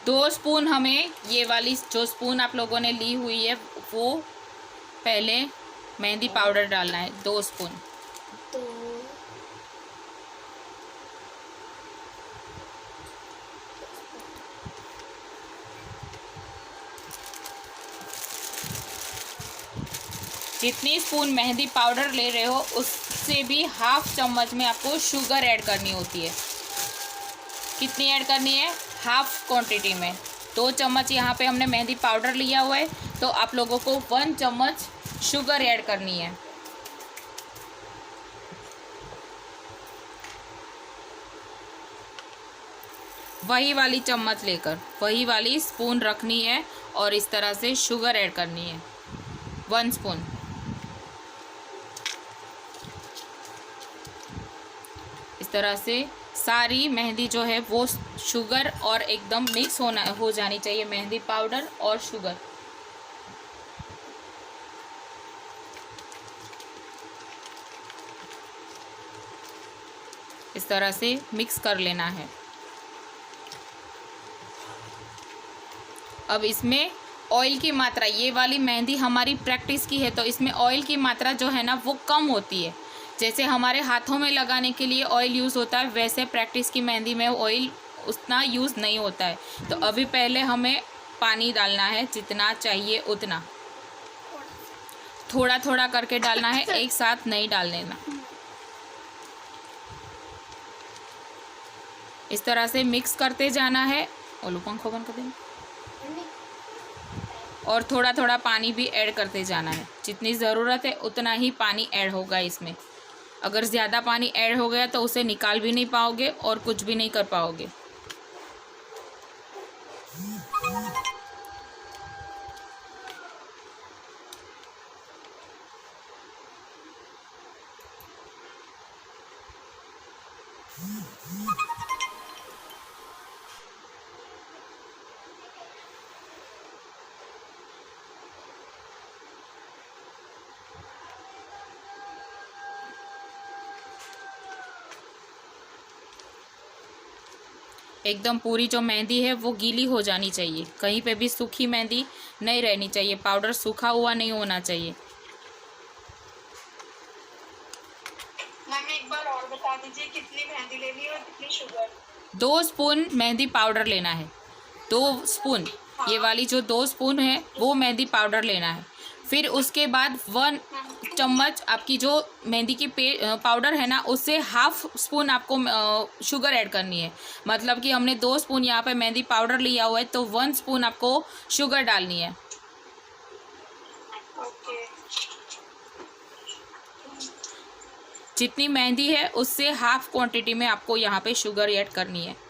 2 spoon हमें ये वाली जो स्पून आप लोगों ने ली हुई है वो पहले मेहंदी पाउडर डालना है, 2 स्पून। जितनी स्पून मेहंदी पाउडर ले रहे हो उससे भी हाफ चम्मच में आपको शुगर ऐड करनी होती है। कितनी ऐड करनी है? हाफ क्वांटिटी में। 2 चम्मच यहाँ पे हमने मेहंदी पाउडर लिया हुआ है, तो आप लोगों को 1 चम्मच शुगर ऐड करनी है। वही वाली चम्मच लेकर वही वाली स्पून रखनी है और इस तरह से शुगर ऐड करनी है, 1 स्पून। इस तरह से सारी मेहंदी जो है वो शुगर और एकदम मिक्स हो जानी चाहिए, मेहंदी पाउडर और शुगर। इस तरह से मिक्स कर लेना है। अब इसमें ऑयल की मात्रा, ये वाली मेहंदी हमारी प्रैक्टिस की है तो इसमें ऑयल की मात्रा जो है ना वो कम होती है। जैसे हमारे हाथों में लगाने के लिए ऑयल यूज़ होता है, वैसे प्रैक्टिस की मेहंदी में ऑयल उतना यूज़ नहीं होता है। तो अभी पहले हमें पानी डालना है, जितना चाहिए उतना, थोड़ा थोड़ा करके डालना है, एक साथ नहीं डाल देना। इस तरह से मिक्स करते जाना है। ओलू पंखो बंद कर देना। और थोड़ा थोड़ा पानी भी ऐड करते जाना है, जितनी ज़रूरत है उतना ही पानी ऐड होगा इसमें। अगर ज़्यादा पानी ऐड हो गया तो उसे निकाल भी नहीं पाओगे और कुछ भी नहीं कर पाओगे। एकदम पूरी जो मेहंदी है वो गीली हो जानी चाहिए, कहीं पे भी सूखी मेहंदी नहीं रहनी चाहिए, पाउडर सूखा हुआ नहीं होना चाहिए। मैम एक बार और बता दीजिए कितनी मेहंदी लेनी है और कितनी शुगर? 2 स्पून मेहंदी पाउडर लेना है, 2 स्पून। हाँ। ये वाली जो 2 स्पून है वो मेहंदी पाउडर लेना है। फिर उसके बाद 1 चम्मच आपकी जो मेहंदी की पाउडर है ना उससे हाफ स्पून आपको शुगर ऐड करनी है। मतलब कि हमने 2 स्पून यहाँ पे मेहंदी पाउडर लिया हुआ है तो 1 स्पून आपको शुगर डालनी है। ओके। जितनी मेहंदी है उससे हाफ क्वांटिटी में आपको यहाँ पे शुगर ऐड करनी है।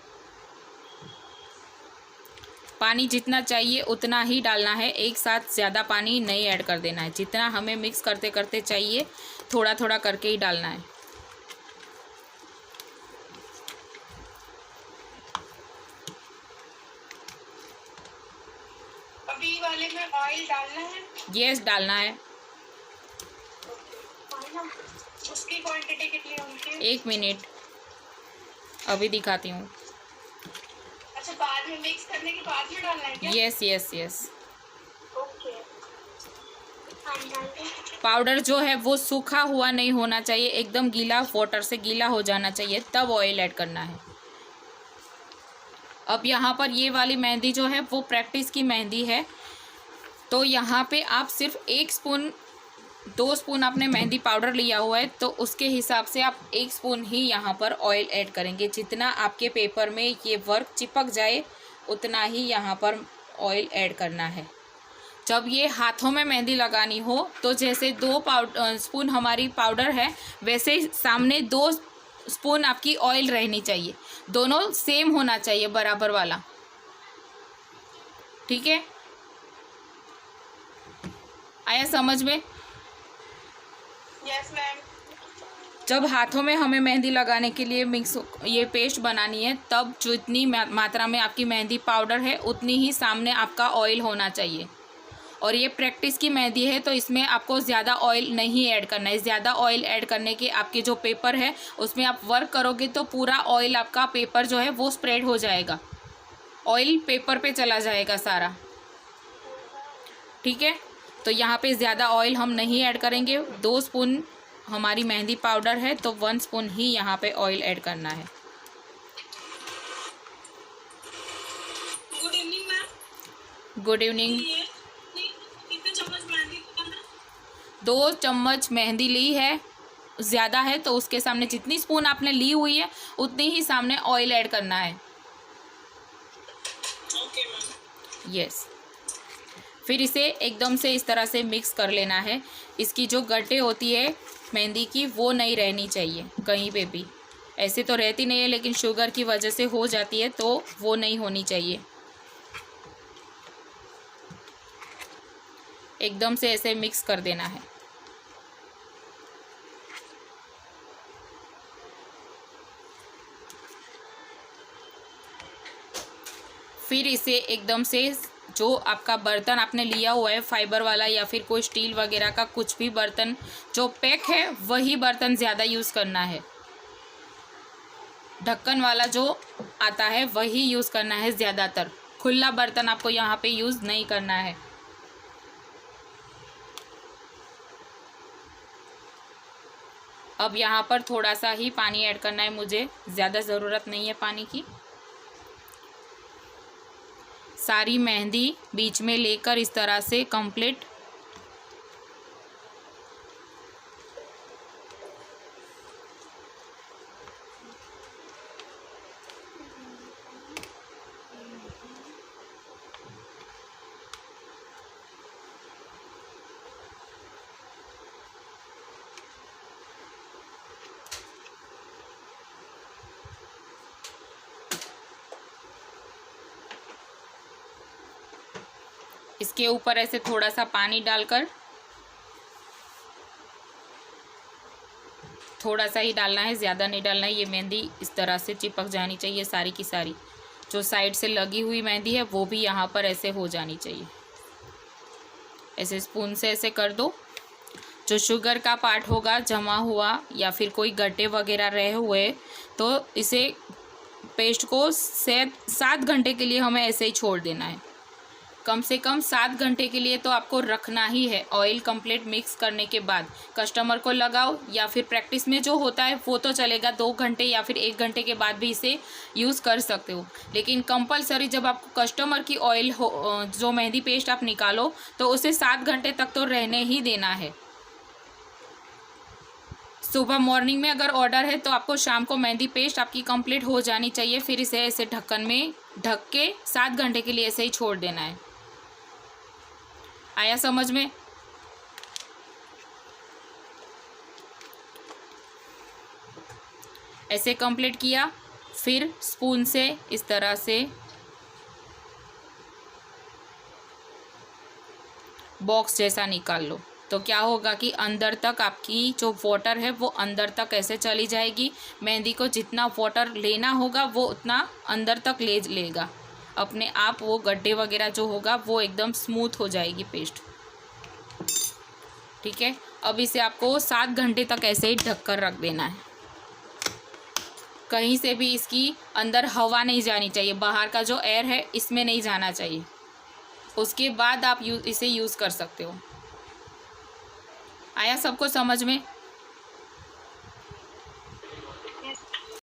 पानी जितना चाहिए उतना ही डालना है, एक साथ ज़्यादा पानी नहीं ऐड कर देना है। जितना हमें मिक्स करते करते चाहिए थोड़ा थोड़ा करके ही डालना है। अभी वाले में ऑयल डालना है? यस, डालना है। उसकी क्वांटिटी कितनी होगी? 1 मिनट, अभी दिखाती हूँ। अच्छा, बाद में मिक्स करने के बाद में डालना है क्या? Yes yes yes. Okay. Powder जो है वो सूखा हुआ नहीं होना चाहिए, एकदम गीला, वाटर से गीला हो जाना चाहिए, तब ऑयल ऐड करना है। अब यहाँ पर ये वाली मेहंदी जो है वो प्रैक्टिस की मेहंदी है, तो यहाँ पे आप सिर्फ 1 स्पून, 2 स्पून आपने मेहंदी पाउडर लिया हुआ है तो उसके हिसाब से आप 1 स्पून ही यहाँ पर ऑयल ऐड करेंगे। जितना आपके पेपर में ये वर्क चिपक जाए उतना ही यहाँ पर ऑयल ऐड करना है। जब ये हाथों में मेहंदी लगानी हो तो जैसे 2 स्पून हमारी पाउडर है वैसे ही सामने 2 स्पून आपकी ऑयल रहनी चाहिए, दोनों सेम होना चाहिए, बराबर वाला। ठीक है, आया समझ में? Yes ma'am. जब हाथों में हमें मेहंदी लगाने के लिए मिक्स ये पेस्ट बनानी है तब जितनी मात्रा में आपकी मेहंदी पाउडर है उतनी ही सामने आपका ऑयल होना चाहिए। और ये प्रैक्टिस की मेहंदी है तो इसमें आपको ज़्यादा ऑयल नहीं ऐड करना है। ज़्यादा ऑयल ऐड करने के आपके जो पेपर है उसमें आप वर्क करोगे तो पूरा ऑयल आपका पेपर जो है वो स्प्रेड हो जाएगा ऑयल पेपर पे चला जाएगा सारा। ठीक है, तो यहाँ पे ज़्यादा ऑयल हम नहीं ऐड करेंगे। 2 स्पून हमारी मेहंदी पाउडर है तो 1 स्पून ही यहाँ पे ऑयल ऐड करना है। Good evening ma'am. Good evening. कितने चम्मच मेहंदी लेना? 2 चम्मच मेहंदी ली है, ज़्यादा है तो उसके सामने जितनी स्पून आपने ली हुई है उतनी ही सामने ऑयल ऐड करना है। Okay ma'am. यस। फिर इसे एकदम से इस तरह से मिक्स कर लेना है। इसकी जो गड्ढे होती है मेहंदी की वो नहीं रहनी चाहिए कहीं पे भी। ऐसे तो रहती नहीं है लेकिन शुगर की वजह से हो जाती है, तो वो नहीं होनी चाहिए। एकदम से ऐसे मिक्स कर देना है। फिर इसे एकदम से जो आपका बर्तन आपने लिया हुआ है फाइबर वाला या फिर कोई स्टील वगैरह का कुछ भी बर्तन जो पैक है वही बर्तन ज़्यादा यूज़ करना है। ढक्कन वाला जो आता है वही यूज़ करना है ज़्यादातर। खुला बर्तन आपको यहाँ पे यूज़ नहीं करना है। अब यहाँ पर थोड़ा सा ही पानी ऐड करना है मुझे, ज़्यादा ज़रूरत नहीं है पानी की। सारी मेहंदी बीच में लेकर इस तरह से कंप्लीट इसके ऊपर ऐसे थोड़ा सा पानी डालकर, थोड़ा सा ही डालना है, ज़्यादा नहीं डालना है। ये मेहंदी इस तरह से चिपक जानी चाहिए सारी की सारी। जो साइड से लगी हुई मेहंदी है वो भी यहाँ पर ऐसे हो जानी चाहिए। ऐसे स्पून से ऐसे कर दो। जो शुगर का पार्ट होगा जमा हुआ या फिर कोई गड्ढे वगैरह रहे हुए तो इसे पेस्ट को 7 घंटे के लिए हमें ऐसे ही छोड़ देना है। कम से कम 7 घंटे के लिए तो आपको रखना ही है। ऑयल कंप्लीट मिक्स करने के बाद कस्टमर को लगाओ या फिर प्रैक्टिस में जो होता है वो तो चलेगा, 2 घंटे या फिर 1 घंटे के बाद भी इसे यूज़ कर सकते हो। लेकिन कंपलसरी जब आपको कस्टमर की ऑयल हो, जो मेहंदी पेस्ट आप निकालो तो उसे 7 घंटे तक तो रहने ही देना है। सुबह मॉर्निंग में अगर ऑर्डर है तो आपको शाम को मेहंदी पेस्ट आपकी कंप्लीट हो जानी चाहिए। फिर इसे ऐसे ढक्कन में ढक के 7 घंटे के लिए ऐसे ही छोड़ देना है। आया समझ में? ऐसे कंप्लीट किया, फिर स्पून से इस तरह से बॉक्स जैसा निकाल लो। तो क्या होगा कि अंदर तक आपकी जो वाटर है वो अंदर तक ऐसे चली जाएगी। मेहंदी को जितना वाटर लेना होगा वो उतना अंदर तक ले लेगा अपने आप। वो गड्ढे वगैरह जो होगा वो एकदम स्मूथ हो जाएगी पेस्ट। ठीक है, अब इसे आपको 7 घंटे तक ऐसे ही ढक कर रख देना है। कहीं से भी इसकी अंदर हवा नहीं जानी चाहिए, बाहर का जो एयर है इसमें नहीं जाना चाहिए। उसके बाद आप इसे यूज़ कर सकते हो। आया सबको समझ में?